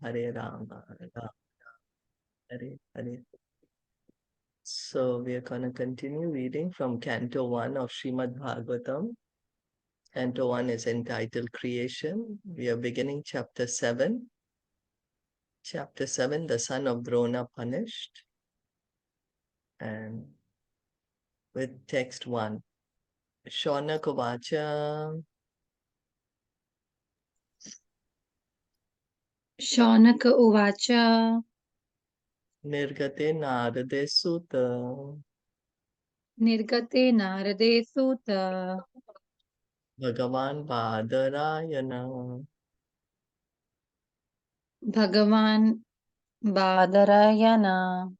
Hare Rama, Rama Hare Hare. So we are going to continue reading from Canto 1 of Srimad Bhagavatam. Canto 1 is entitled Creation. We are beginning chapter 7. Chapter 7, the son of Droṇa punished. And with text 1. Shaunaka Vacha. Shaunaka Uvacha Nirgate Narade Sutta. Nirgate Narade Sutta Bhagavan Badarayana. Bhagavan Badarayana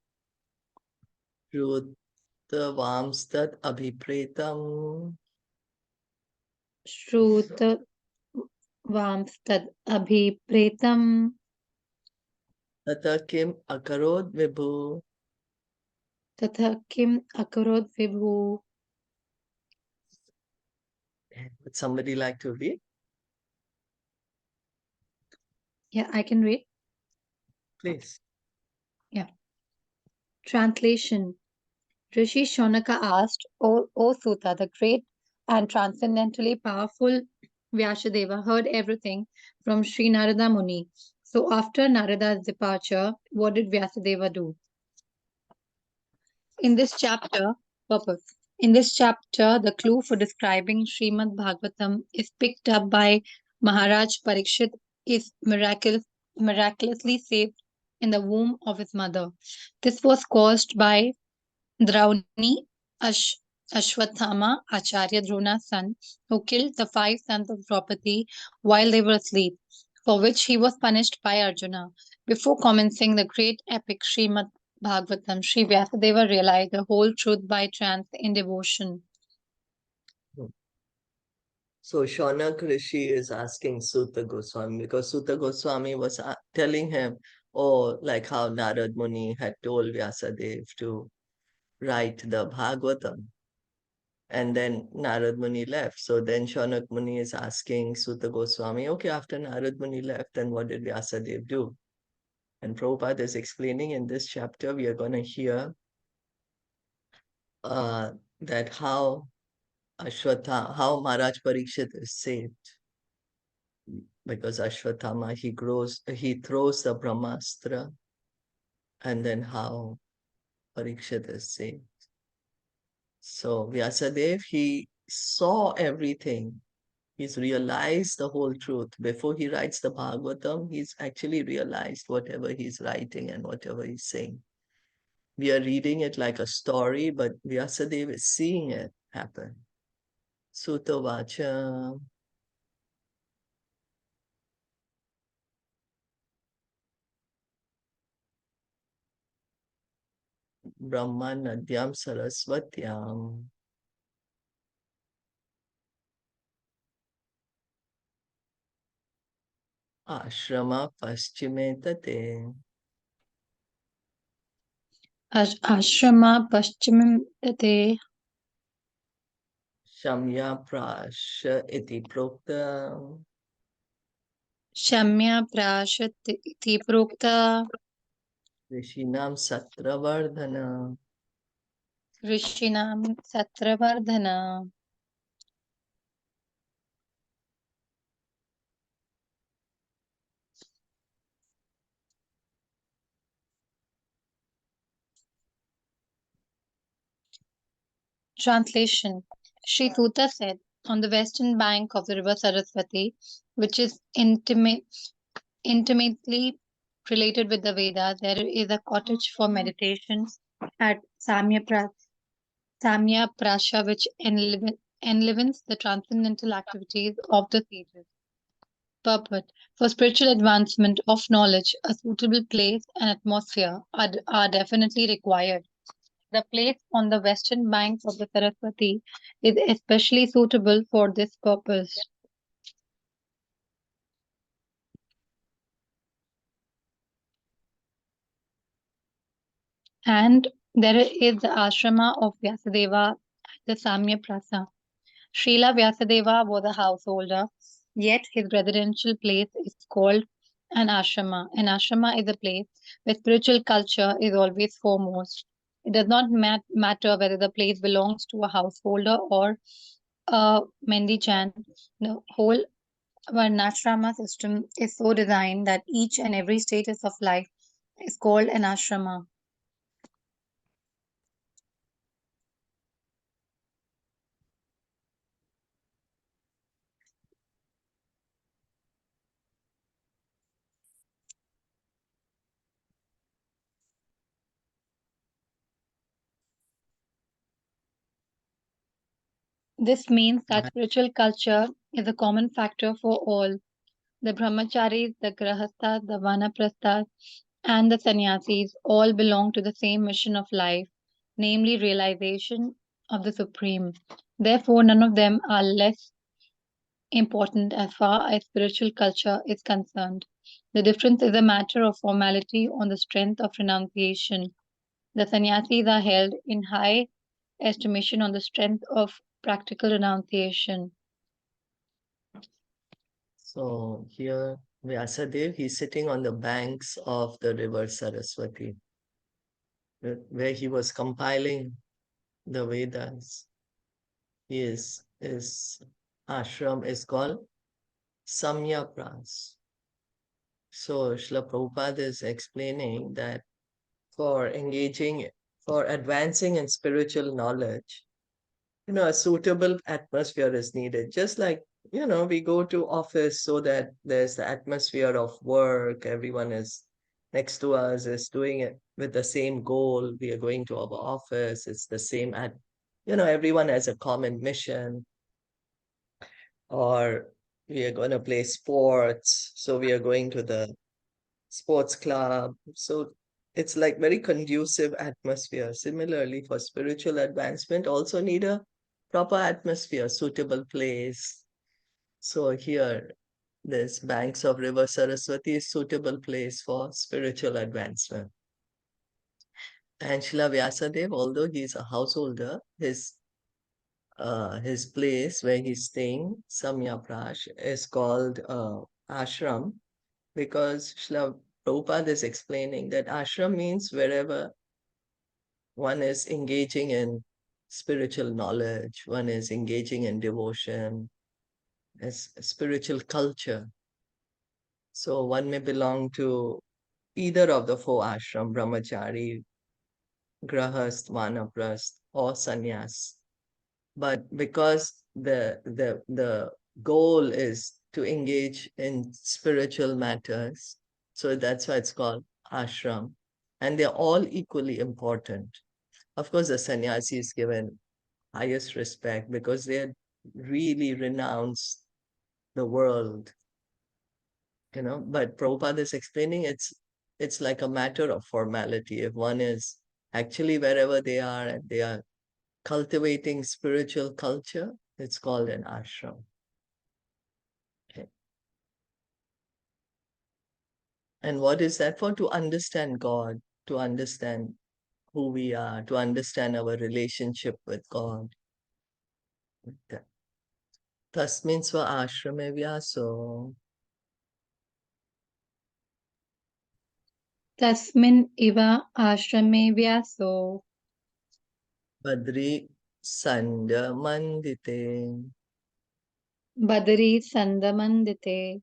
Shrutavamstat Abhipretam. Shruta Vamstad Abhipretam Tata Kim Akarod Vibhu. Tatha Kim Akarod Vibhu. Would somebody like to read? Yeah, I can read. Please. Yeah. Translation. Rishi Shaunaka asked, O Sutta, the great and transcendently powerful Vyasadeva heard everything from Sri Narada Muni. So after Narada's departure, what did Vyasadeva do? In this chapter, purpose. In this chapter, the clue for describing Srimad Bhagavatam is picked up by Maharaj Parikshit is miraculously saved in the womb of his mother. This was caused by Drauni Ashwathama, Acharya Drona's son, who killed the 5 sons of Draupadi while they were asleep, for which he was punished by Arjuna. Before commencing the great epic Srimad Bhagavatam, Sri Vyasadeva realized the whole truth by trance in devotion. So Shaunak Rishi is asking Sutta Goswami because Sutta Goswami was telling him, oh, like how Narad Muni had told Vyasadeva to write the Bhagavatam. And then Narad Muni left. So then Shaunak Muni is asking Sutta Goswami, okay, after Narad Muni left, then what did Vyasadeva do? And Prabhupada is explaining in this chapter, we are going to hear that how how Maharaj Parikshit is saved. Because Ashwatthama, he throws the Brahmastra, and then how Parikshit is saved. So Vyasadeva, he saw everything. He's realized the whole truth. Before he writes the Bhagavatam, he's actually realized whatever he's writing and whatever he's saying. We are reading it like a story, but Vyasadeva is seeing it happen. Sutta Vacha. Brahma Nadyam Saraswatyam. Ashrama Paschime Tate. Ashrama Paschimam Tate Shamya Prasha Iti Prokta. Shamya Prashat Iti Prokta Rishinam Satravardhana. Rishinam Satravardhana. Translation. Sri Sutta said, on the western bank of the river Saraswati, which is intimately related with the Vedas, there is a cottage for meditation at Samya Prasha, which enlivens the transcendental activities of the sages. Purport. For spiritual advancement of knowledge, a suitable place and atmosphere are definitely required. The place on the western banks of the Saraswati is especially suitable for this purpose. And there is the ashrama of Vyasadeva at the Samya Prasa. Srila Vyasadeva was a householder, yet his residential place is called an ashrama. An ashrama is a place where spiritual culture is always foremost. It does not matter whether the place belongs to a householder or a mendicant. The whole Varnashrama system is so designed that each and every status of life is called an ashrama. This means that spiritual culture is a common factor for all. The brahmacharis, the grahasthas, the vanaprasthas, and the sannyasis all belong to the same mission of life, namely realization of the Supreme. Therefore, none of them are less important as far as spiritual culture is concerned. The difference is a matter of formality on the strength of renunciation. The sannyasis are held in high estimation on the strength of practical renunciation. So here Vyasadeva, he's sitting on the banks of the river Saraswati, where he was compiling the Vedas. His ashram is called Samyapras. So Srila Prabhupada is explaining that for engaging, for advancing in spiritual knowledge, a suitable atmosphere is needed. Just like, we go to office so that there's the atmosphere of work, everyone is next to us, is doing it with the same goal. We are going to our office, it's the same everyone has a common mission, or we are going to play sports, so we are going to the sports club. So it's like very conducive atmosphere. Similarly, for spiritual advancement, also need a proper atmosphere, suitable place. So here, this banks of river Saraswati is suitable place for spiritual advancement. And Srila Vyasadeva, although he's a householder, his place where he's staying, Samyaprash, is called ashram, because Srila Prabhupada is explaining that ashram means wherever one is engaging in spiritual knowledge, one is engaging in devotion, as spiritual culture. So one may belong to either of the four ashram, brahmachari, grahast, vanaprast, or sannyas. But because the goal is to engage in spiritual matters, so that's why it's called ashram, and they're all equally important. Of course, the sannyasi is given highest respect because they really renounce the world, but Prabhupada is explaining it's like a matter of formality. If one is actually wherever they are and they are cultivating spiritual culture, it's called an ashram. Okay. And what is that for? To understand God, to understand who we are, to understand our relationship with God. Tasmin swa ashrame vyaso. Tasmin iva ashrame vyaso Badri Sandya Mandite badri sandamandite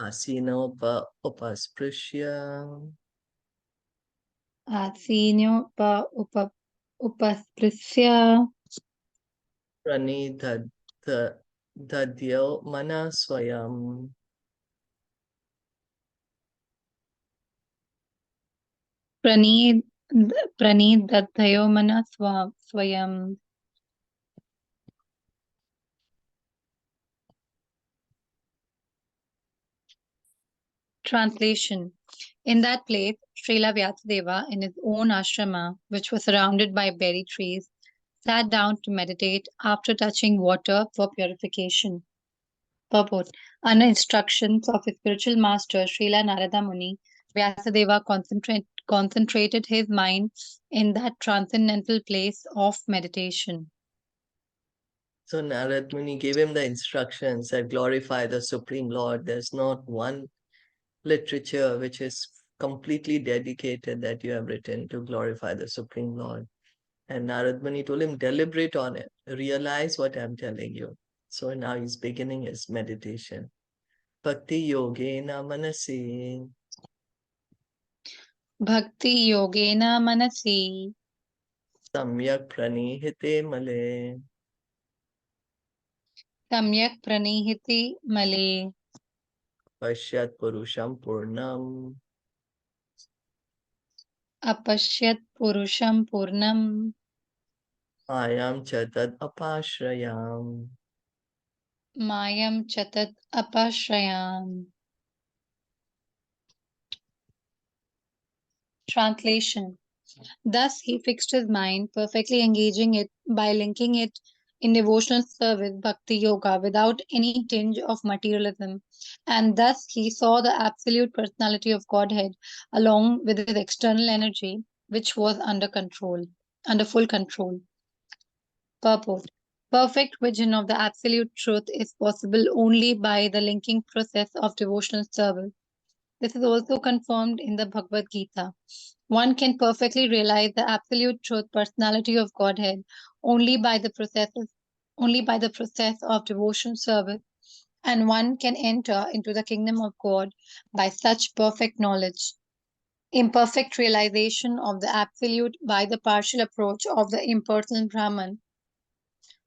Asinopa Upasprushya asinyo pa upasprisya Pranidhad Dadyo Mana Swayam. pranid pranid dattayo mana swayam. Translation. In that place, Srila Vyasadeva, in his own ashrama, which was surrounded by berry trees, sat down to meditate after touching water for purification. Purport. Under instructions of his spiritual master, Srila Narada Muni, Vyasadeva concentrated his mind in that transcendental place of meditation. So Narad Muni gave him the instructions that glorify the Supreme Lord. There's not one literature which is completely dedicated that you have written to glorify the Supreme Lord. And Narad Muni told him, deliberate on it, realize what I'm telling you. So now he's beginning his meditation. Bhakti yogena manasi Bhakti yogena manasi samyak pranihite male samyak pranihiti male pashyat purusham purnam apashyat purusham purnam ayam chatad apashrayam. mayam chatat apashrayam. Translation. Thus he fixed his mind, perfectly engaging it by linking it in devotional service, bhakti yoga, without any tinge of materialism. And thus he saw the absolute personality of Godhead along with his external energy, which was under full control. Purport. Perfect vision of the absolute truth is possible only by the linking process of devotional service. This is also confirmed in the Bhagavad Gita. One can perfectly realize the absolute truth personality of Godhead only by the process of devotion service, and one can enter into the kingdom of God by such perfect knowledge. Imperfect realization of the absolute by the partial approach of the impersonal Brahman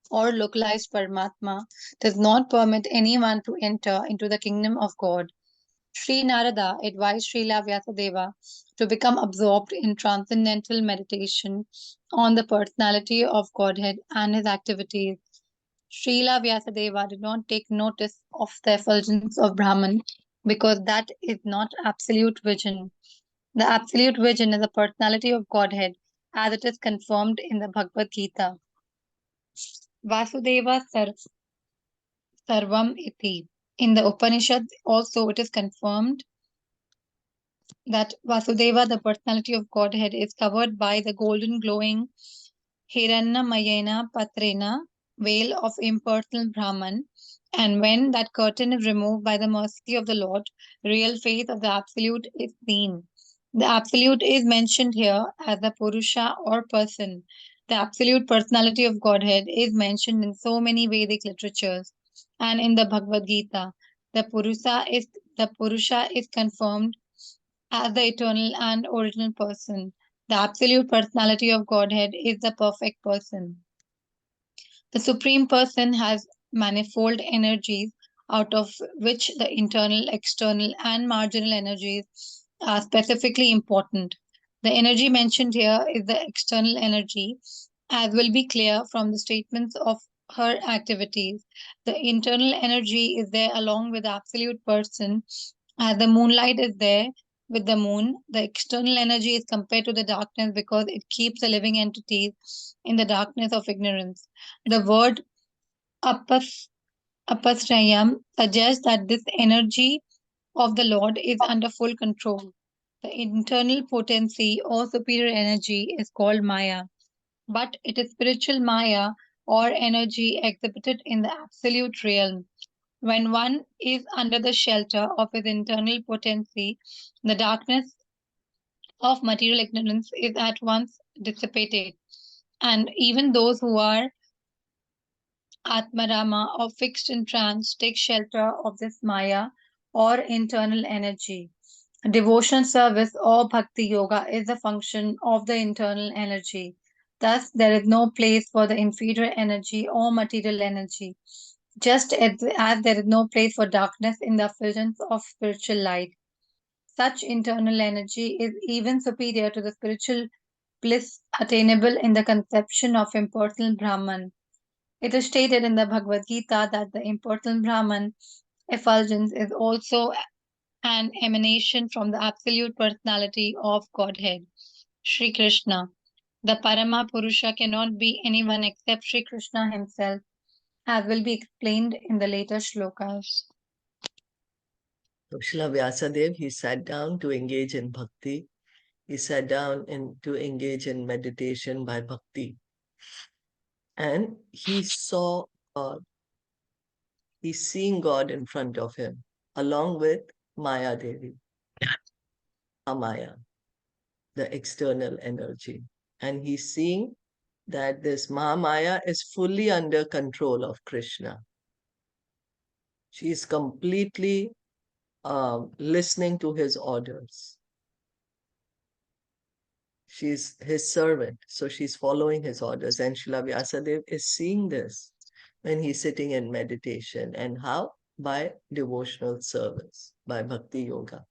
or localized Paramatma does not permit anyone to enter into the kingdom of God. Sri Narada advised Srila Vyasadeva to become absorbed in transcendental meditation on the personality of Godhead and his activities. Srila Vyasadeva did not take notice of the effulgence of Brahman because that is not absolute vision. The absolute vision is the personality of Godhead as it is confirmed in the Bhagavad Gita. Vasudeva Sarvam Iti. In the Upanishad also it is confirmed that Vasudeva, the personality of Godhead, is covered by the golden glowing Hiranyamayena Patrena veil of impersonal Brahman. And when that curtain is removed by the mercy of the Lord, real face of the Absolute is seen. The Absolute is mentioned here as the Purusha or person. The absolute personality of Godhead is mentioned in so many Vedic literatures and in the Bhagavad Gita. The Purusha is confirmed as the eternal and original person. The absolute personality of Godhead is the perfect person. The Supreme Person has manifold energies, out of which the internal, external, and marginal energies are specifically important. The energy mentioned here is the external energy, as will be clear from the statements of her activities. The internal energy is there along with the absolute person, as the moonlight is there with the moon. The external energy is compared to the darkness because it keeps the living entities in the darkness of ignorance. The word apas, apasrayam suggests that this energy of the Lord is under full control. The internal potency or superior energy is called Maya, but it is spiritual Maya or energy exhibited in the absolute realm. When one is under the shelter of his internal potency, the darkness of material ignorance is at once dissipated, and even those who are Atmarama or fixed in trance take shelter of this Maya or internal energy. Devotional service or bhakti yoga is a function of the internal energy. Thus, there is no place for the inferior energy or material energy, just as there is no place for darkness in the effulgence of spiritual light. Such internal energy is even superior to the spiritual bliss attainable in the conception of impersonal Brahman. It is stated in the Bhagavad Gita that the impersonal Brahman effulgence is also an emanation from the absolute personality of Godhead, Sri Krishna. The Parama Purusha cannot be anyone except Sri Krishna himself, as will be explained in the later shlokas. So Srila Vyasadeva, he sat down to engage in bhakti. He sat down to engage in meditation by bhakti. And he saw God. He's seeing God in front of him, along with Maya Devi. Amaya, the external energy. And he's seeing that this Mahamaya is fully under control of Krishna. She is completely listening to his orders. She's his servant, so she's following his orders. And Srila Vyasadeva is seeing this when he's sitting in meditation. And how? By devotional service, by bhakti yoga.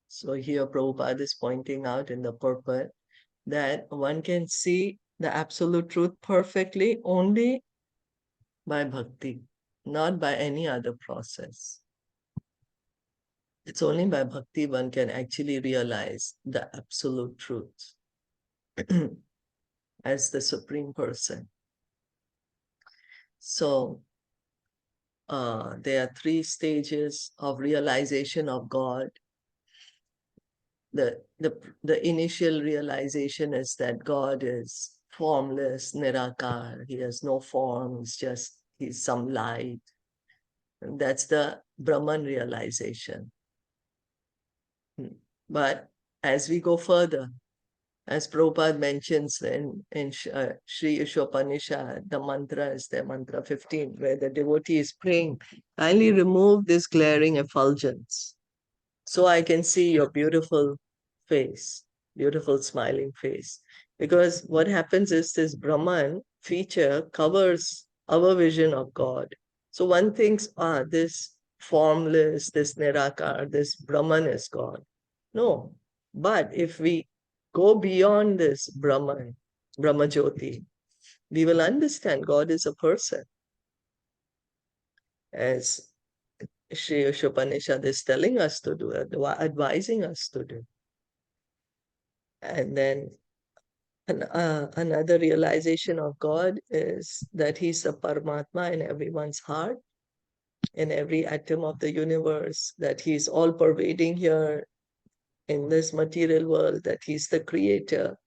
So here Prabhupada is pointing out in the purport that one can see the absolute truth perfectly only by bhakti, not by any other process. It's only by bhakti one can actually realize the absolute truth as the Supreme Person. So there are 3 stages of realization of God. The initial realization is that God is formless, nirakar. He has no form, he's some light. And that's the Brahman realization. But as we go further, as Prabhupada mentions in Sri Ishopanishad, the mantra is the mantra 15, where the devotee is praying, kindly remove this glaring effulgence so I can see your beautiful face, beautiful smiling face. Because what happens is this Brahman feature covers our vision of God. So one thinks, this formless, this Nirakar, this Brahman is God. No, but if we go beyond this Brahman, Brahmajyoti, we will understand God is a person. As Sri Upanishad is telling us to do, advising us to do. And then another realization of God is that He's a Paramatma in everyone's heart, in every atom of the universe, that He's all pervading here in this material world, that He's the creator.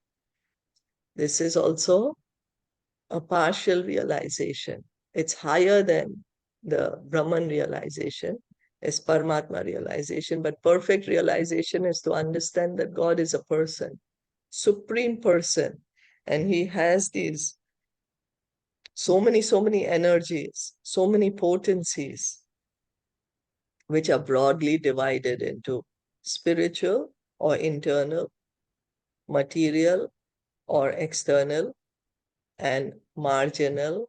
This is also a partial realization. It's higher than the Brahman realization, is Paramatma realization, but perfect realization is to understand that God is a person, supreme person, and He has these so many energies, so many potencies, which are broadly divided into spiritual or internal, material or external, and marginal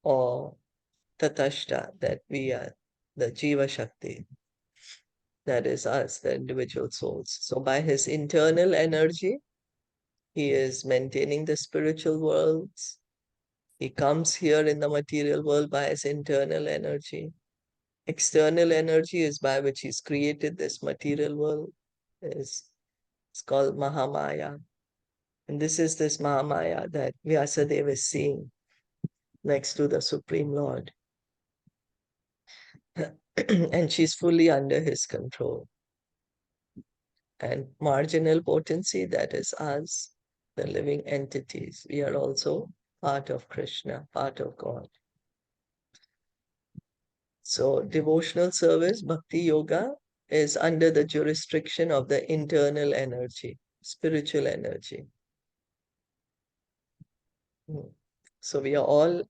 or tatashta, that we are the Jiva Shakti, that is us, the individual souls. So by his internal energy, he is maintaining the spiritual worlds. He comes here in the material world by his internal energy. External energy is by which he's created this material world. It's called Mahamaya. And this is this Mahamaya that Vyasadeva is seeing next to the Supreme Lord. And she's fully under his control. And marginal potency, that is us, the living entities. We are also part of Krishna, part of God. So devotional service, bhakti yoga, is under the jurisdiction of the internal energy, spiritual energy. So we are all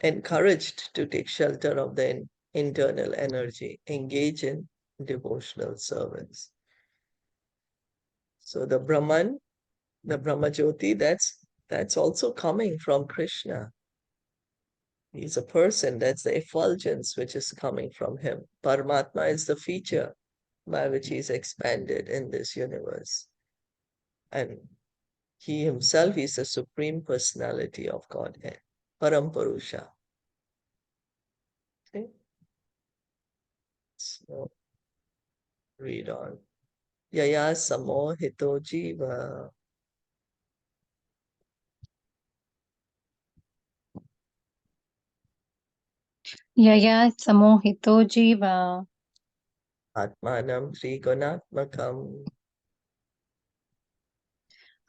encouraged to take shelter of the internal energy, engage in devotional service. So the Brahman, the Brahmajyoti, that's also coming from Krishna. He's a person, that's the effulgence which is coming from him. Paramatma is the feature by which he's expanded in this universe. And he himself is the supreme personality of Godhead, Parampurusha. Okay? So read on. Yaya samohito jiva. Yaya samohito jiva. Atmanam trigunatmakam.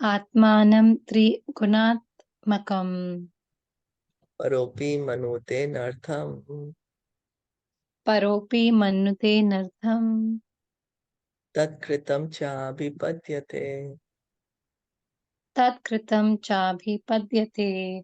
Atmanam trigunatmakam. Paropi manute nartham. Paropi manute nartham. Tat kritam cha vipadyate. Tat kritam chabhipadyate.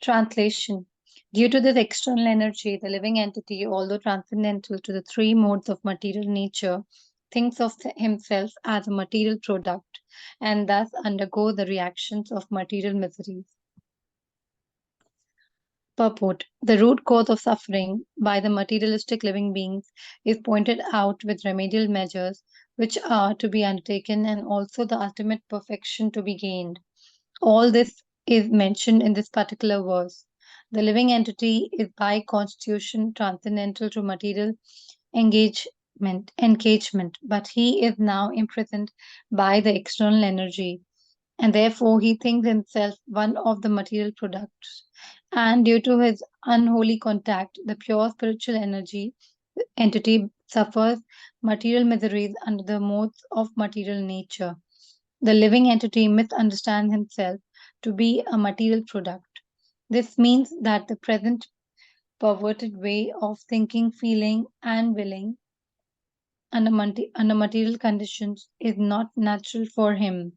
Translation. Due to this external energy, the living entity, although transcendental to the three modes of material nature, thinks of himself as a material product and thus undergo the reactions of material miseries. Purport. The root cause of suffering by the materialistic living beings is pointed out with remedial measures which are to be undertaken and also the ultimate perfection to be gained. All this is mentioned in this particular verse. The living entity is by constitution transcendental to material engagement, but he is now imprisoned by the external energy, and therefore he thinks himself one of the material products. And due to his unholy contact, the pure spiritual energy entity suffers material miseries under the modes of material nature. The living entity misunderstands himself to be a material product. This means that the present perverted way of thinking, feeling, and willing under material conditions is not natural for him,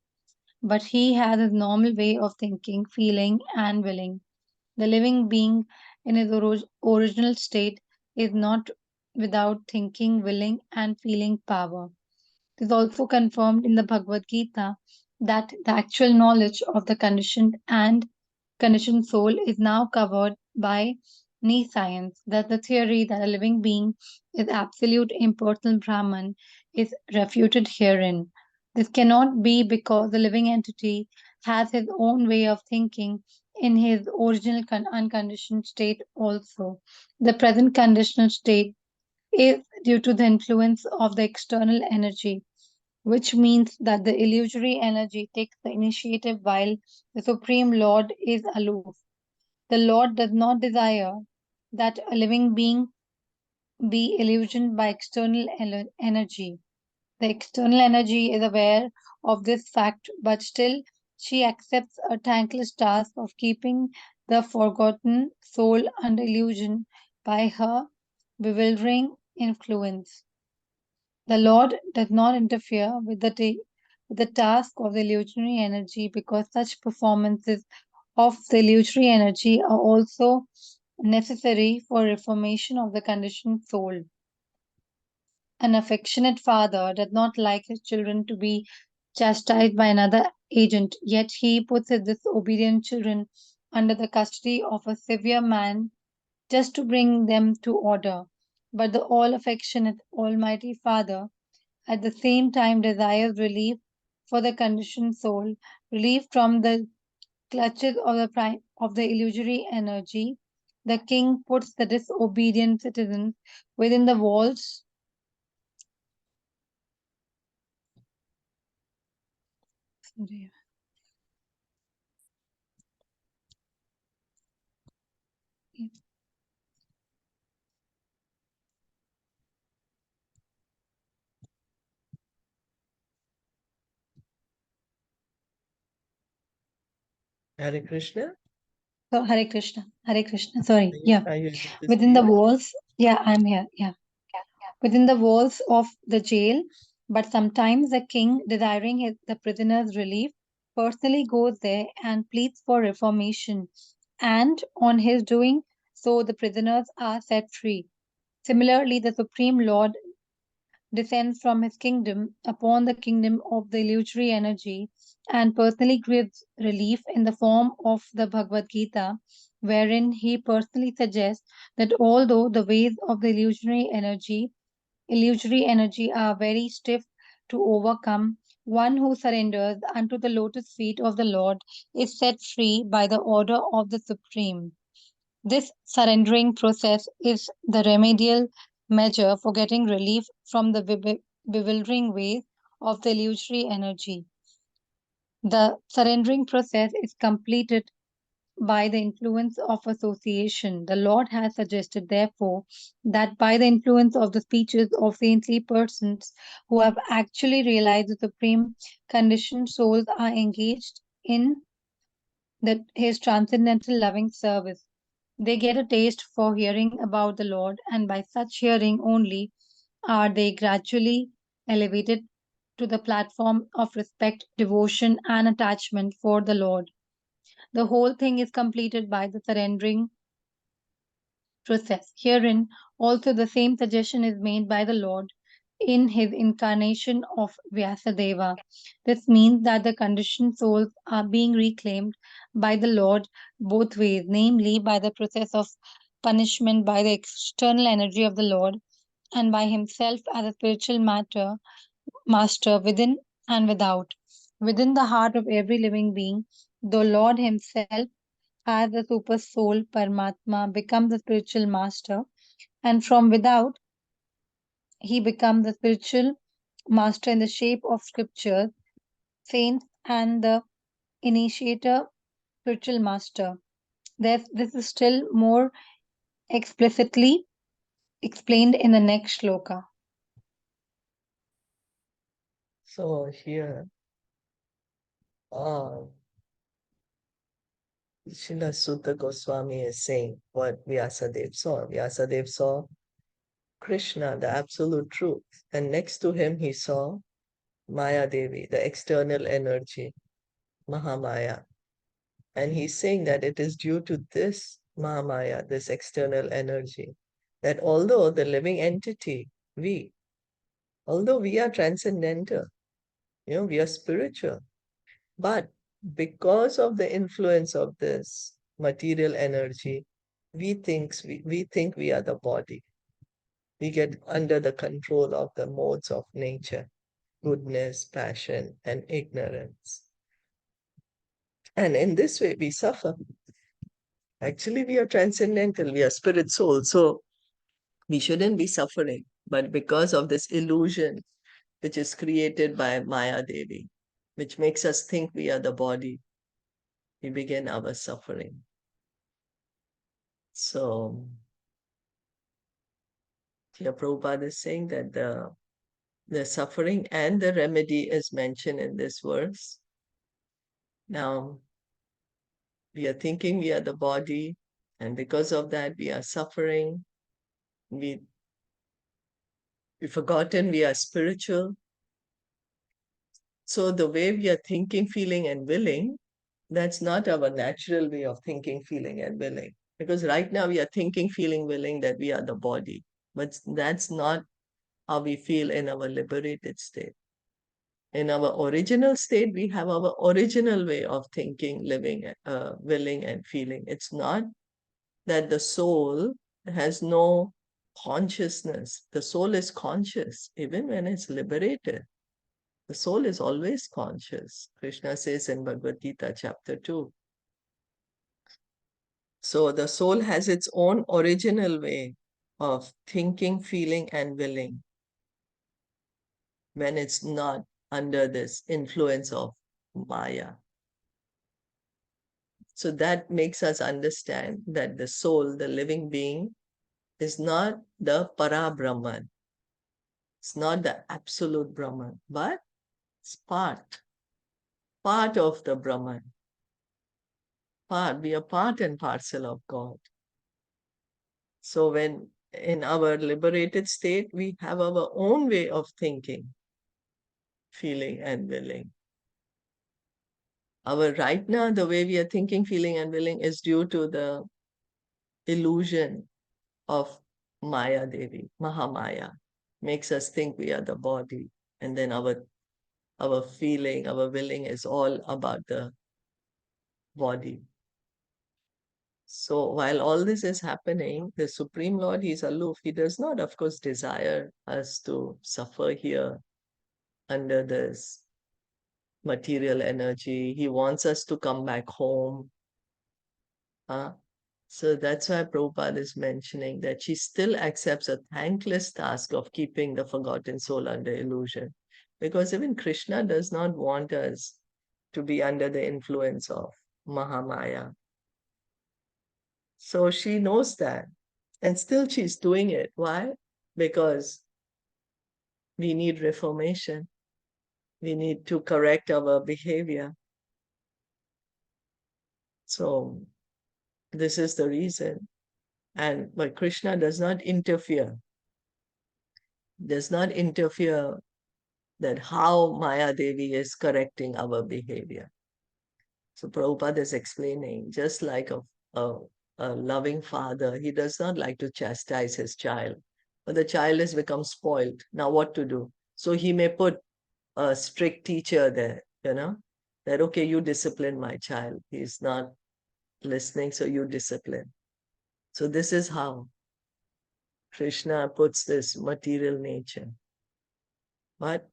but he has his normal way of thinking, feeling, and willing. The living being in his original state is not without thinking, willing, and feeling power. It is also confirmed in the Bhagavad Gita that the actual knowledge of the conditioned soul is now covered by any science, that the theory that a living being is absolute impersonal Brahman is refuted herein. This cannot be because the living entity has his own way of thinking in his original unconditioned state also. The present conditional state is due to the influence of the external energy, which means that the illusory energy takes the initiative while the Supreme Lord is aloof. The Lord does not desire that a living being be illusioned by external energy. The external energy is aware of this fact, but still she accepts a thankless task of keeping the forgotten soul under illusion by her bewildering influence. The Lord does not interfere with with the task of the illusionary energy because such performances of the illusory energy are also necessary for reformation of the conditioned soul. An affectionate father does not like his children to be chastised by another agent, yet he puts his disobedient children under the custody of a severe man just to bring them to order. But the all affectionate Almighty Father at the same time desires relief for the conditioned soul, relief from the clutches of of the illusory energy. The king puts the disobedient citizens within the walls. Sorry. Hare Krishna. So Hare Krishna, Hare Krishna. Sorry, yeah. Are you able to Within the speak? walls, yeah, I'm here. Yeah, within the walls of the jail. But sometimes the king, desiring the prisoner's relief, personally goes there and pleads for reformation. And on his doing so, the prisoners are set free. Similarly, the Supreme Lord descends from his kingdom upon the kingdom of the illusory energy and personally gives relief in the form of the Bhagavad Gita, wherein he personally suggests that although the ways of the illusory energy are very stiff to overcome, one who surrenders unto the lotus feet of the Lord is set free by the order of the Supreme. This surrendering process is the remedial measure for getting relief from the bewildering ways of the illusory energy. The surrendering process is completed by the influence of association. The Lord has suggested, therefore, that by the influence of the speeches of saintly persons who have actually realized the supreme conditioned souls are engaged in his transcendental loving service. They get a taste for hearing about the Lord, and by such hearing only are they gradually elevated to the platform of respect, devotion, and attachment for the Lord. The whole thing is completed by the surrendering process. Herein also the same suggestion is made by the Lord in his incarnation of Vyasadeva. This means that the conditioned souls are being reclaimed by the Lord both ways, namely by the process of punishment by the external energy of the Lord and by himself as a spiritual master within and without. Within the heart of every living being, the Lord himself as the super soul Paramatma becomes the spiritual master, and from without he becomes the spiritual master in the shape of scriptures, saints, and the initiator spiritual master. This is still more explicitly explained in the next shloka. So here, uh, Srila Sutta Goswami is saying what Vyasadeva saw. Vyasadeva saw Krishna, the absolute truth, and next to him he saw Maya Devi, the external energy, Mahamaya. And he's saying that it is due to this Mahamaya, this external energy, that although the living entity, although we are transcendental, we are spiritual, but because of the influence of this material energy, we think we are the body. We get under the control of the modes of nature, goodness, passion, and ignorance. And in this way, we suffer. Actually, we are transcendental, we are spirit soul. So we shouldn't be suffering. But because of this illusion, which is created by Maya Devi, which makes us think we are the body, we begin our suffering. So here Prabhupada is saying that the suffering and the remedy is mentioned in this verse. Now, we are thinking we are the body, and because of that, we are suffering. We've forgotten we are spiritual. So the way we are thinking, feeling, and willing, that's not our natural way of thinking, feeling, and willing. Because right now we are thinking, feeling, willing that we are the body. But that's not how we feel in our liberated state. In our original state, we have our original way of thinking, living, willing, and feeling. It's not that the soul has no consciousness. The soul is conscious, even when it's liberated. The soul is always conscious. Krishna says in Bhagavad Gita, chapter 2. So the soul has its own original way of thinking, feeling, and willing when it's not under this influence of Maya. So that makes us understand that the soul, the living being, is not the para Brahman. It's not the absolute Brahman, but it's part of the Brahman. We are part and parcel of God. So when in our liberated state, we have our own way of thinking, feeling, and willing. Right now, the way we are thinking, feeling, and willing is due to the illusion of Maya Devi, Mahamaya, makes us think we are the body. And then our feeling, our willing is all about the body. So while all this is happening, the Supreme Lord, He's aloof. He does not, of course, desire us to suffer here under this material energy. He wants us to come back home. So that's why Prabhupada is mentioning that she still accepts a thankless task of keeping the forgotten soul under illusion. Because even Krishna does not want us to be under the influence of Mahamaya. So she knows that. And still she's doing it. Why? Because we need reformation. We need to correct our behavior. So this is the reason. But Krishna does not interfere, that how Maya Devi is correcting our behavior. So Prabhupada is explaining, just like a, a loving father, he does not like to chastise his child, but the child has become spoiled. Now what to do? So he may put a strict teacher there, that, okay, you discipline my child. He's not listening, so you discipline. So this is how Krishna puts this material nature. But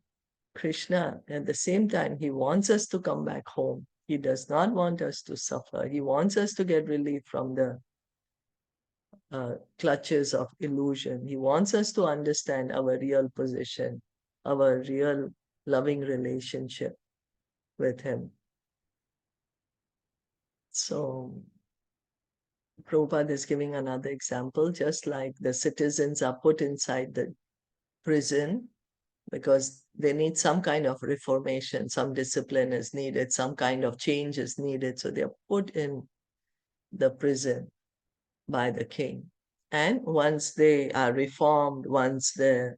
Krishna, at the same time, he wants us to come back home. He does not want us to suffer. He wants us to get relief from the clutches of illusion. He wants us to understand our real position, our real loving relationship with him. So Prabhupada is giving another example, just like the citizens are put inside the prison because they need some kind of reformation, some discipline is needed, some kind of change is needed. So they're put in the prison by the king. And once they are reformed, once the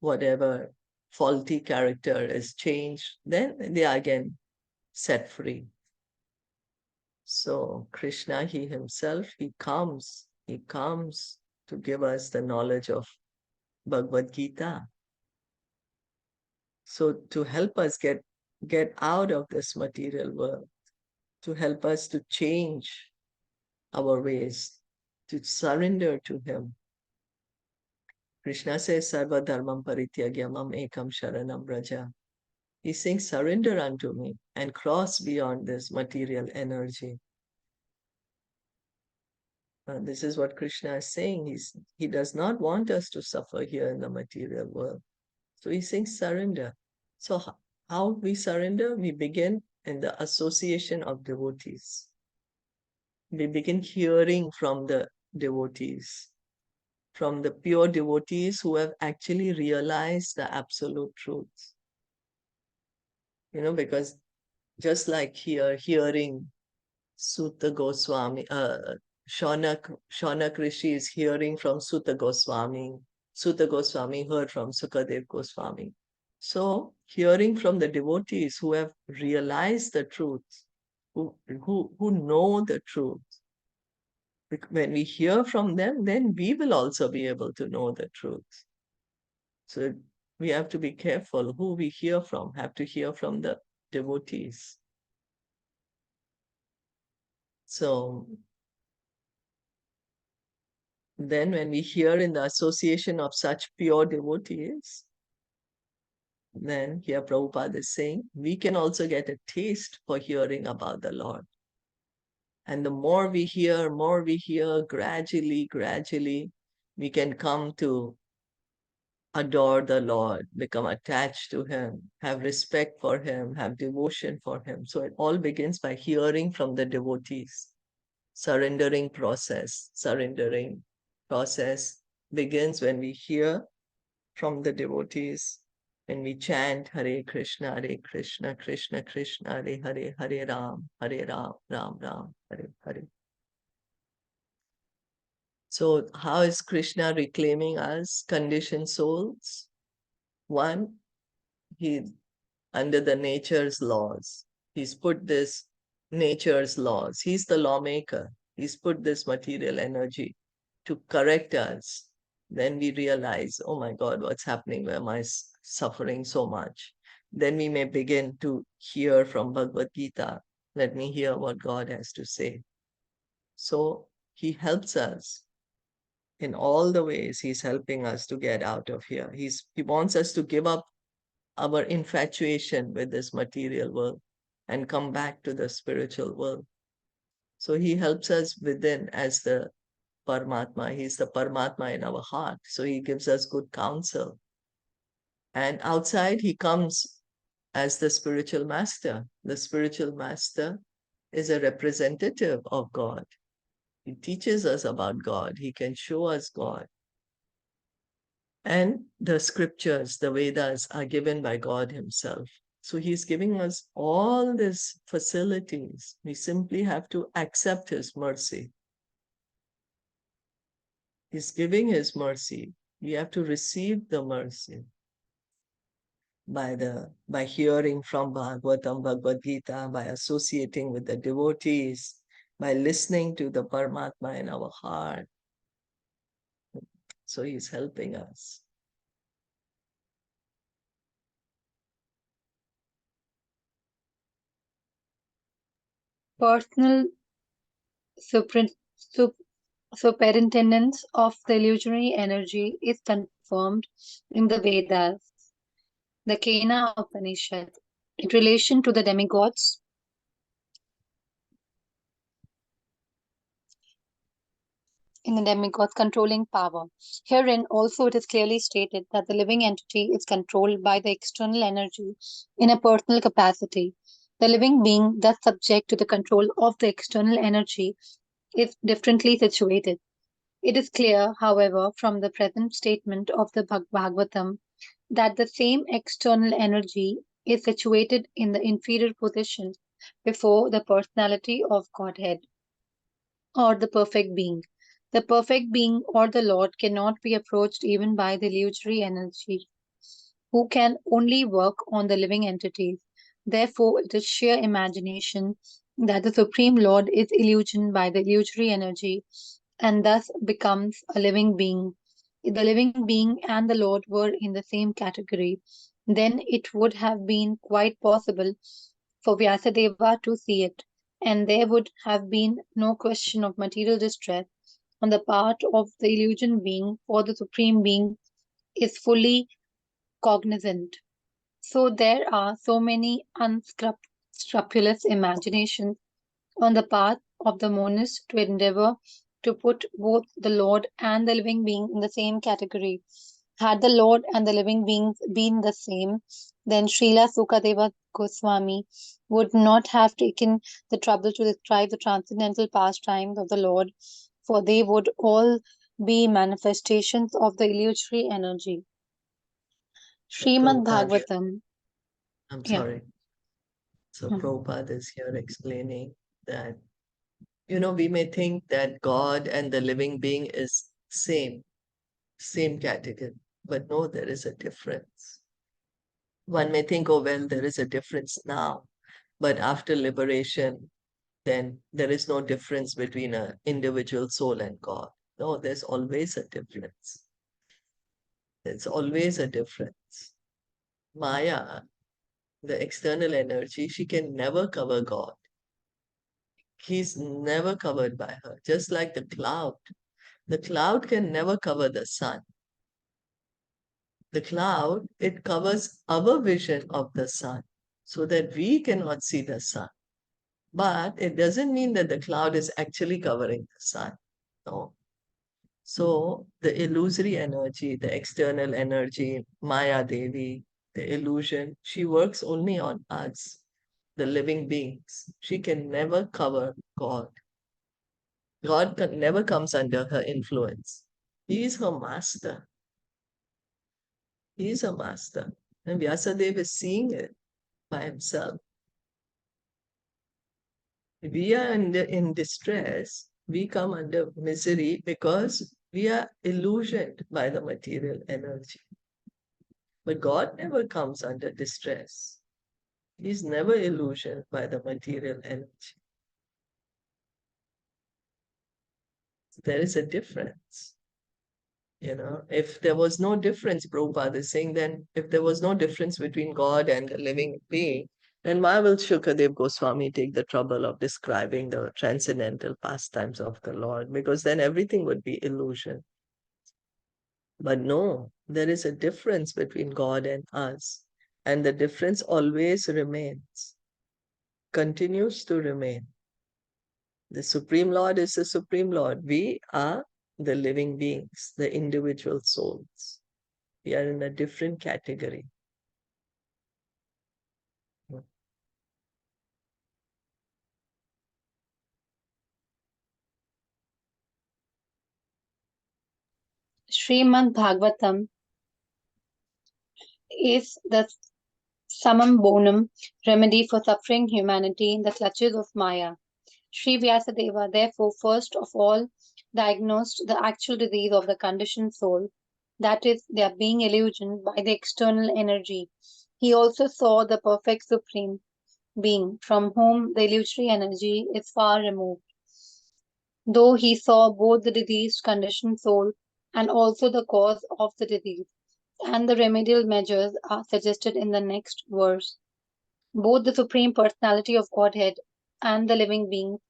whatever faulty character is changed, then they are again set free. So Krishna, he himself, he comes to give us the knowledge of Bhagavad Gita. So to help us get out of this material world, to help us to change our ways, to surrender to him. Krishna says, Sarva Dharmam Parityagya Mam Ekam Sharanam Braja. He's saying, surrender unto me and cross beyond this material energy. This is what Krishna is saying. He does not want us to suffer here in the material world. So he's saying surrender. So how we surrender? We begin in the association of devotees. We begin hearing from the devotees, from the pure devotees who have actually realized the absolute truth. Because just like here, hearing Sutta Goswami, Shaunak Rishi is hearing from Sutta Goswami. Sutta Goswami heard from Sukadev Goswami. So, hearing from the devotees who have realized the truth, who know the truth, when we hear from them, then we will also be able to know the truth. So, we have to be careful who we hear from, have to hear from the devotees. So, then when we hear in the association of such pure devotees, then here Prabhupada is saying, we can also get a taste for hearing about the Lord. And the more we hear, gradually, we can come to adore the Lord, become attached to him, have respect for him, have devotion for him. So it all begins by hearing from the devotees. Surrendering process begins when we hear from the devotees, when we chant Hare Krishna, Krishna Krishna, Hare Hare, Hare Ram, Ram Ram, Hare Hare. So how is Krishna reclaiming us, conditioned souls? One, he, under the nature's laws, he's put this nature's laws. He's the lawmaker. He's put this material energy to correct us. Then we realize, oh my God, what's happening? Why am I suffering so much? Then we may begin to hear from Bhagavad Gita. Let me hear what God has to say. So he helps us in all the ways. He's helping us to get out of here. He wants us to give up our infatuation with this material world and come back to the spiritual world. So he helps us within as the Paramatma. He's the Paramatma in our heart. So he gives us good counsel. And outside, he comes as the spiritual master. The spiritual master is a representative of God. He teaches us about God. He can show us God. And the scriptures, the Vedas, are given by God himself. So he's giving us all these facilities. We simply have to accept his mercy. He's giving his mercy. We have to receive the mercy by hearing from Bhagavatam, Bhagavad Gita, by associating with the devotees, by listening to the Paramatma in our heart. So he's helping us. Personal superintendence of the illusory energy is confirmed in the Vedas, the Kena Upanishad, in relation to the demigods in the demigod's controlling power. Herein also it is clearly stated that the living entity is controlled by the external energy in a personal capacity. The living being, thus subject to the control of the external energy, is differently situated. It is clear, however, from the present statement of the Bhagavatam that the same external energy is situated in the inferior position before the personality of Godhead or the perfect being. The perfect being or the Lord cannot be approached even by the illusory energy, who can only work on the living entities. Therefore, it is sheer imagination that the Supreme Lord is illusioned by the illusory energy and thus becomes a living being. If the living being and the Lord were in the same category, then it would have been quite possible for Vyasadeva to see it, and there would have been no question of material distress on the part of the illusion being, for the Supreme Being is fully cognizant. So there are so many unscrupulous imaginations on the part of the monist to endeavor to put both the Lord and the living being in the same category. Had the Lord and the living beings been the same, then Srila Sukadeva Goswami would not have taken the trouble to describe the transcendental pastimes of the Lord, for they would all be manifestations of the illusory energy. Srimad Prabhupada, Bhagavatam. I'm Yeah. sorry. So Yeah. Prabhupada is here explaining that, we may think that God and the living being is same category, but no, there is a difference. One may think, oh, well, there is a difference now, but after liberation, then there is no difference between an individual soul and God. No, there's always a difference. There's always a difference. Maya, the external energy, she can never cover God. He's never covered by her, just like the cloud. The cloud can never cover the sun. The cloud, it covers our vision of the sun so that we cannot see the sun. But it doesn't mean that the cloud is actually covering the sun. No. So the illusory energy, the external energy, Maya Devi, the illusion, she works only on us, the living beings. She can never cover God. God never comes under her influence. He is her master. He is a master. And Vyasadeva is seeing it by himself. We are in distress. We come under misery because we are illusioned by the material energy. But God never comes under distress. He's never illusioned by the material energy. There is a difference. If there was no difference, Prabhupada is saying, then if there was no difference between God and the living being, then why will Shukadev Goswami take the trouble of describing the transcendental pastimes of the Lord? Because then everything would be illusion. But no, there is a difference between God and us. And the difference always remains, continues to remain. The Supreme Lord is the Supreme Lord. We are the living beings, the individual souls. We are in a different category. Srimad Bhagavatam is the summum bonum remedy for suffering humanity in the clutches of Maya. Sri Vyasadeva, therefore, first of all diagnosed the actual disease of the conditioned soul, that is, their being illusioned by the external energy. He also saw the perfect Supreme Being, from whom the illusory energy is far removed. Though he saw both the diseased conditioned soul and also the cause of the disease, and the remedial measures are suggested in the next verse. Both the Supreme Personality of Godhead and the living beings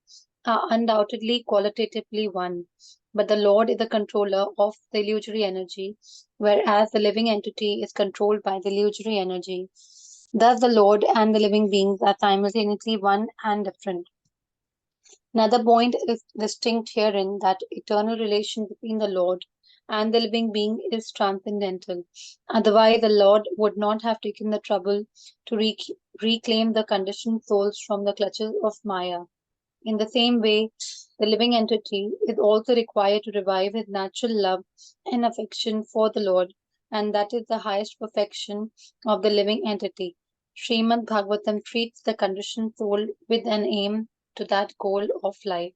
are undoubtedly qualitatively one, but the Lord is the controller of the illusory energy, whereas the living entity is controlled by the illusory energy. Thus, the Lord and the living beings are simultaneously one and different. Another point is distinct herein that eternal relation between the Lord and the living being is transcendental. Otherwise, the Lord would not have taken the trouble to reclaim the conditioned souls from the clutches of Maya. In the same way, the living entity is also required to revive his natural love and affection for the Lord, and that is the highest perfection of the living entity. Srimad Bhagavatam treats the conditioned soul with an aim to that goal of life.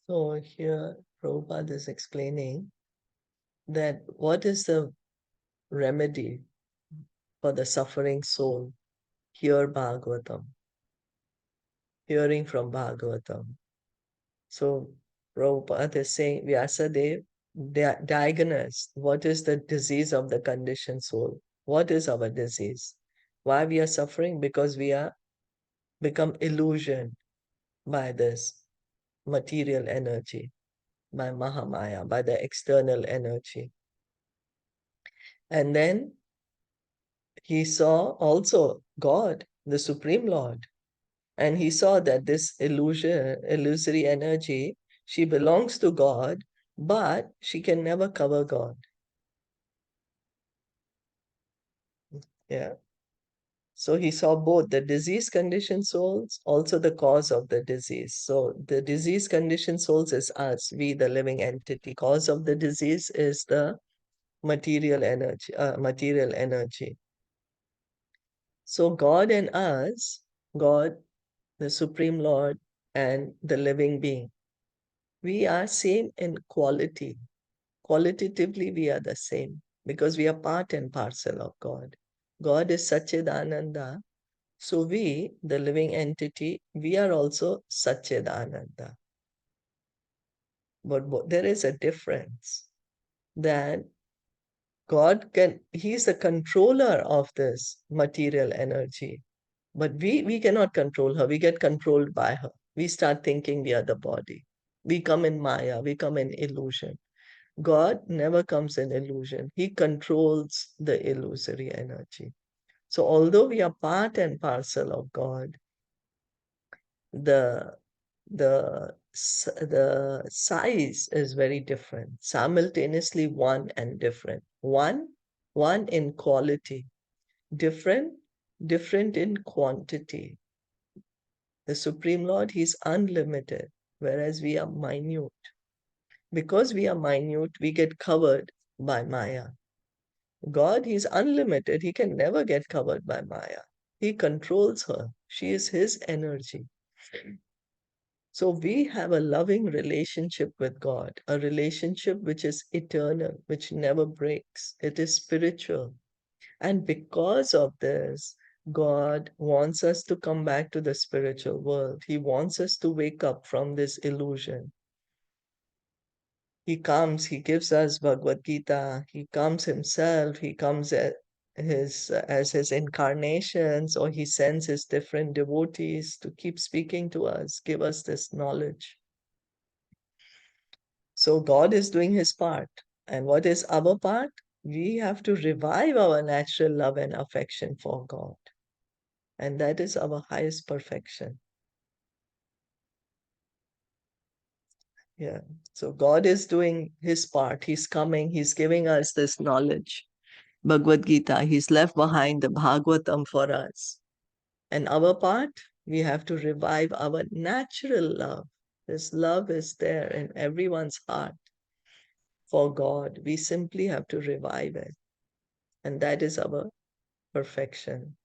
So here Prabhupada is explaining that what is the remedy for the suffering soul? Hear Bhagavatam, hearing from Bhagavatam. So Prabhupada is saying, Vyasadev diagnosed what is the disease of the conditioned soul. What is our disease? Why we are suffering? Because we are become illusioned by this material energy, by Mahamaya, by the external energy. And then he saw also God, the Supreme Lord. And he saw that this illusory energy, she belongs to God, but she can never cover God. Yeah. So he saw both the disease conditioned souls, also the cause of the disease. So the disease conditioned souls is us, we, the living entity. Cause of the disease is the material energy, material energy. So God and us, God, the Supreme Lord, and the living being, we are same in quality. Qualitatively, we are the same because we are part and parcel of God. God is Satchidananda. So we, the living entity, we are also Satchidananda. But there is a difference that God He's the controller of this material energy. But we cannot control her. We get controlled by her. We start thinking we are the body. We come in Maya, we come in illusion. God never comes in illusion. He controls the illusory energy. So although we are part and parcel of God, the the the size is very different, simultaneously one and different. One in quality, different in quantity. The Supreme Lord, He's unlimited, whereas we are minute. Because we are minute, we get covered by Maya. God, He's unlimited. He can never get covered by Maya. He controls her. She is His energy. So we have a loving relationship with God, a relationship which is eternal, which never breaks. It is spiritual. And because of this, God wants us to come back to the spiritual world. He wants us to wake up from this illusion. He comes, he gives us Bhagavad Gita, he comes himself, he comes as his incarnations, or he sends his different devotees to keep speaking to us, give us this knowledge. So God is doing his part. And what is our part? We have to revive our natural love and affection for God. And that is our highest perfection. Yeah. So God is doing his part. He's coming, he's giving us this knowledge. Bhagavad Gita, he's left behind the Bhagavatam for us. And our part, we have to revive our natural love. This love is there in everyone's heart for God. We simply have to revive it. And that is our perfection.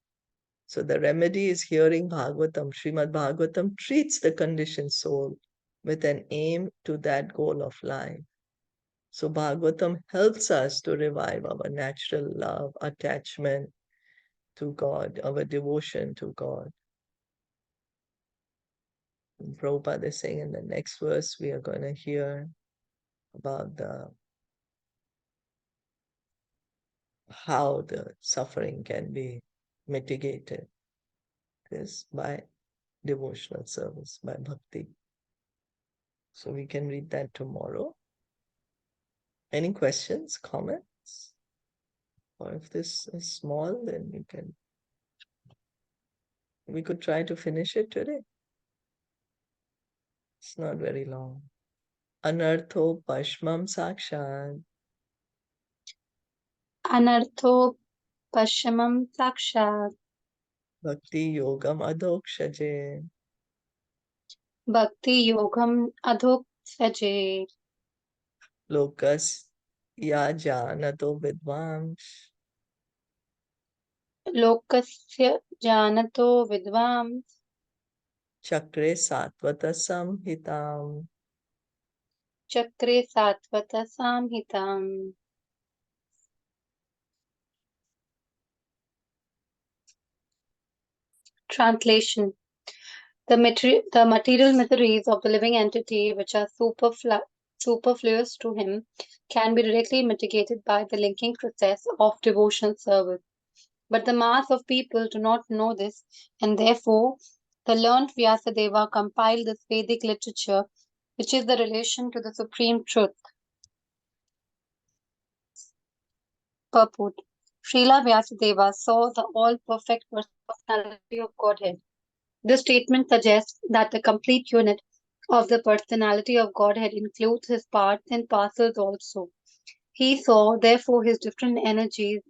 So the remedy is hearing Bhagavatam. Srimad Bhagavatam treats the conditioned soul with an aim to that goal of life. So Bhagavatam helps us to revive our natural love, attachment to God, our devotion to God. And Prabhupada is saying in the next verse, we are going to hear about how the suffering can be mitigated. This by devotional service, by bhakti. So we can read that tomorrow. Any questions, comments? Or if this is small, then we could try to finish it today. It's not very long. Anartho Pashmam Sakshat Anartho Pashamam Sakshat Bhakti Yogam Adhokshaje Bhakti Yogam Adhoksaje Lokas Ya Janato Vidvams Lokasya Janato Vidvam Chakre Satvata Samhitam. Chakre Satvata Samhitam. Translation. The material miseries of the living entity, which are superfluous to him, can be directly mitigated by the linking process of devotional service. But the mass of people do not know this, and therefore the learned Vyasadeva compiled this Vedic literature, which is the relation to the supreme truth. Purport. Srila Vyasadeva saw the all-perfect personality of Godhead. This statement suggests that the complete unit of the personality of Godhead includes his parts and parcels also. He saw, therefore, his different energies,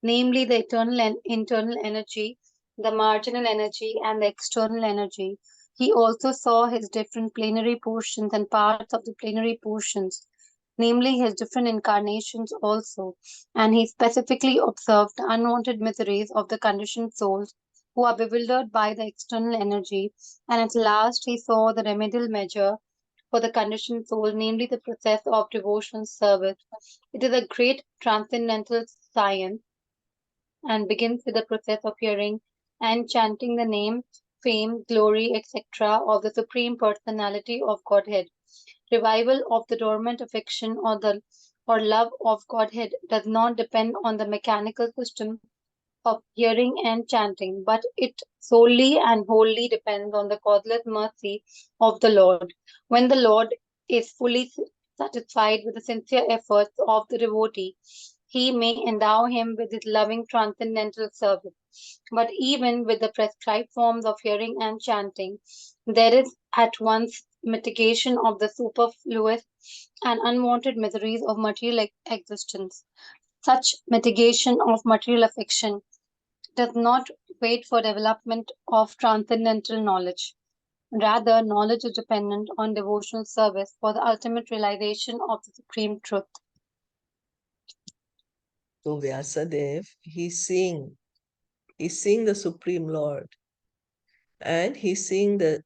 namely the eternal and internal energy, the marginal energy, and the external energy. He also saw his different plenary portions and parts of the plenary portions, namely his different incarnations also, and he specifically observed the unwanted miseries of the conditioned souls who are bewildered by the external energy, and at last he saw the remedial measure for the conditioned soul, namely the process of devotional service. It is a great transcendental science and begins with the process of hearing and chanting the name, fame, glory, etc. of the Supreme Personality of Godhead. Revival of the dormant affection or love of Godhead does not depend on the mechanical system of hearing and chanting, but it solely and wholly depends on the causeless mercy of the Lord. When the Lord is fully satisfied with the sincere efforts of the devotee, he may endow him with his loving transcendental service. But even with the prescribed forms of hearing and chanting, there is at once mitigation of the superfluous and unwanted miseries of material existence. Such mitigation of material affection does not wait for development of transcendental knowledge. Rather, knowledge is dependent on devotional service for the ultimate realization of the supreme truth. So Vyasadev, he's seeing the Supreme Lord, and he's seeing the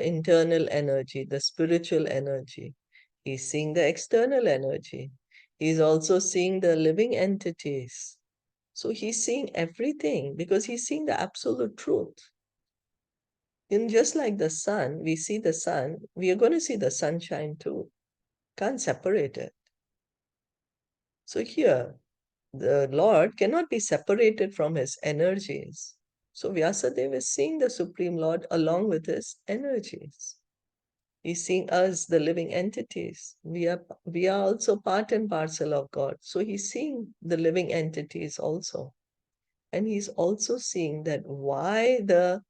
internal energy, the spiritual energy. He's seeing the external energy. He's also seeing the living entities. So he's seeing everything because he's seeing the absolute truth. And just like the sun, we see the sun, we are going to see the sunshine too. Can't separate it. So here, the Lord cannot be separated from his energies. So Vyasadeva is seeing the Supreme Lord along with his energies. He's seeing us, the living entities. We are also part and parcel of God. So he's seeing the living entities also. And he's also seeing that why the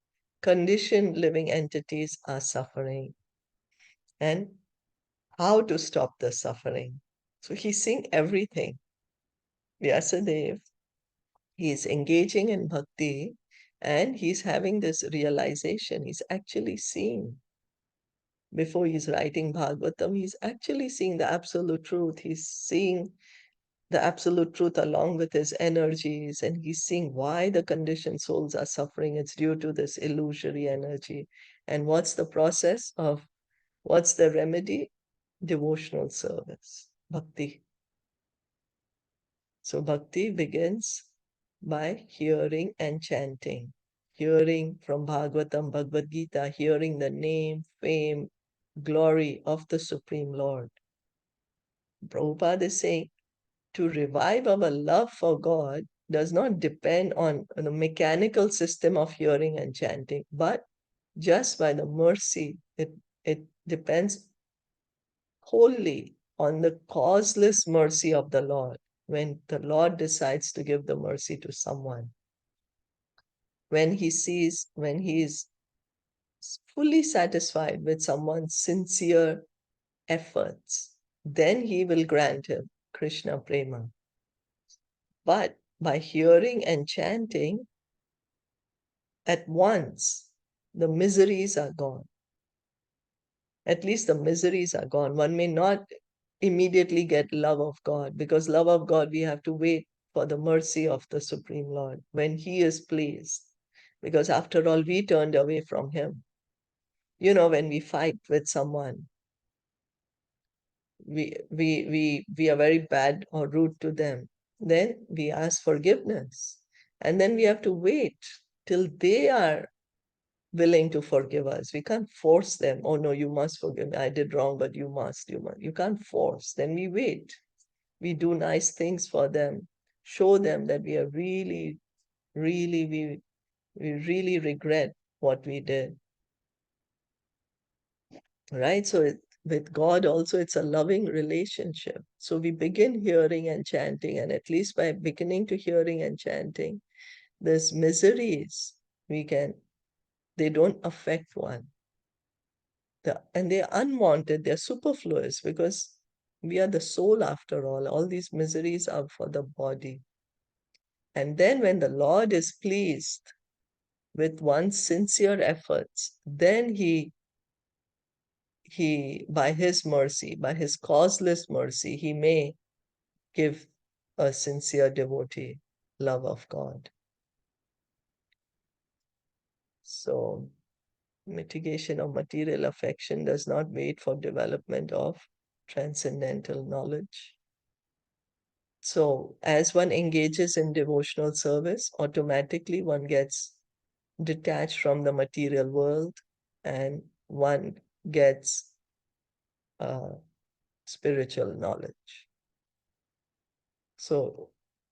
conditioned living entities are suffering and how to stop the suffering. So he's seeing everything. Vyasadeva, he's engaging in bhakti and he's having this realization. He's actually seeing. Before he's writing Bhagavatam, he's actually seeing the absolute truth. He's seeing the absolute truth along with his energies, and he's seeing why the conditioned souls are suffering. It's due to this illusory energy. And what's the process of What's the remedy? Devotional service, bhakti. So bhakti begins by hearing and chanting. Hearing from Bhagavatam, Bhagavad Gita, hearing the name, fame, glory of the Supreme Lord. Prabhupada is saying, to revive our love for God does not depend on the mechanical system of hearing and chanting, but just by the mercy. It depends wholly on the causeless mercy of the Lord. When the Lord decides to give the mercy to someone, when he is fully satisfied with someone's sincere efforts, then he will grant him Krishna Prema. But by hearing and chanting, at once the miseries are gone. At least the miseries are gone. One may not immediately get love of God, because love of God, we have to wait for the mercy of the Supreme Lord when he is pleased. Because after all, we turned away from him. You know, when we fight with someone, we are very bad or rude to them, then we ask forgiveness. And then we have to wait till they are willing to forgive us. We can't force them. Oh no, you must forgive me. I did wrong, but you must. You can't force. Then we wait. We do nice things for them, show them that we are really, really, we really regret what we did. Right? So with God also, it's a loving relationship. So we begin hearing and chanting, and at least by beginning to hearing and chanting, there's miseries they don't affect one. And they're unwanted, they're superfluous, because we are the soul after all. All these miseries are for the body. And then when the Lord is pleased with one's sincere efforts, then he by his mercy, by his causeless mercy, he may give a sincere devotee love of God. So mitigation of material affection does not wait for development of transcendental knowledge. So as one engages in devotional service, automatically one gets detached from the material world, and one gets spiritual knowledge. So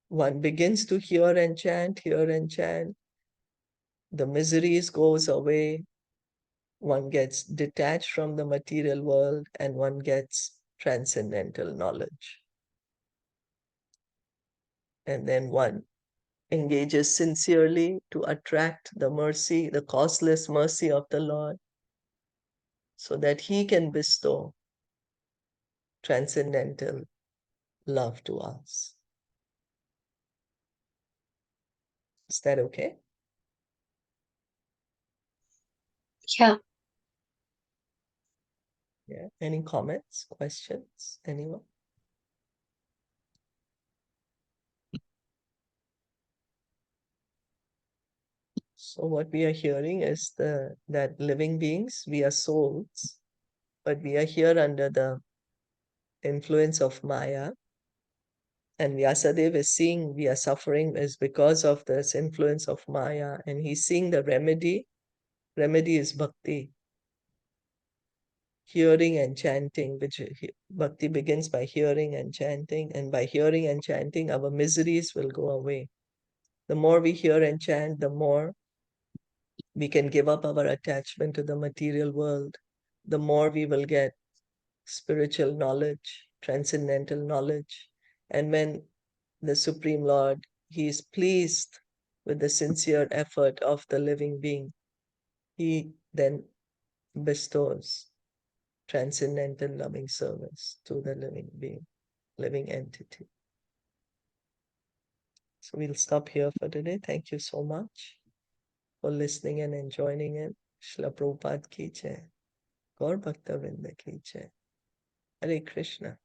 one begins to hear and chant, the miseries goes away, one gets detached from the material world, and one gets transcendental knowledge. And then one engages sincerely to attract the mercy, the causeless mercy of the Lord, so that he can bestow transcendental love to us. Is that okay? Yeah. Yeah. Any comments, questions, anyone? So what we are hearing is that living beings, we are souls, but we are here under the influence of Maya. And Vyasadeva is seeing we are suffering is because of this influence of Maya, and he's seeing the remedy. Remedy is bhakti, hearing and chanting, which bhakti begins by hearing and chanting, and by hearing and chanting, our miseries will go away. The more we hear and chant, the more we can give up our attachment to the material world, the more we will get spiritual knowledge, transcendental knowledge. And when the Supreme Lord, he is pleased with the sincere effort of the living being, he then bestows transcendental loving service to the living being, living entity. So we'll stop here for today. Thank you so much for listening and joining in. Shila Prabhupada ki jai. Gaur Bhakta Vrinda ki jai. Hare Krishna.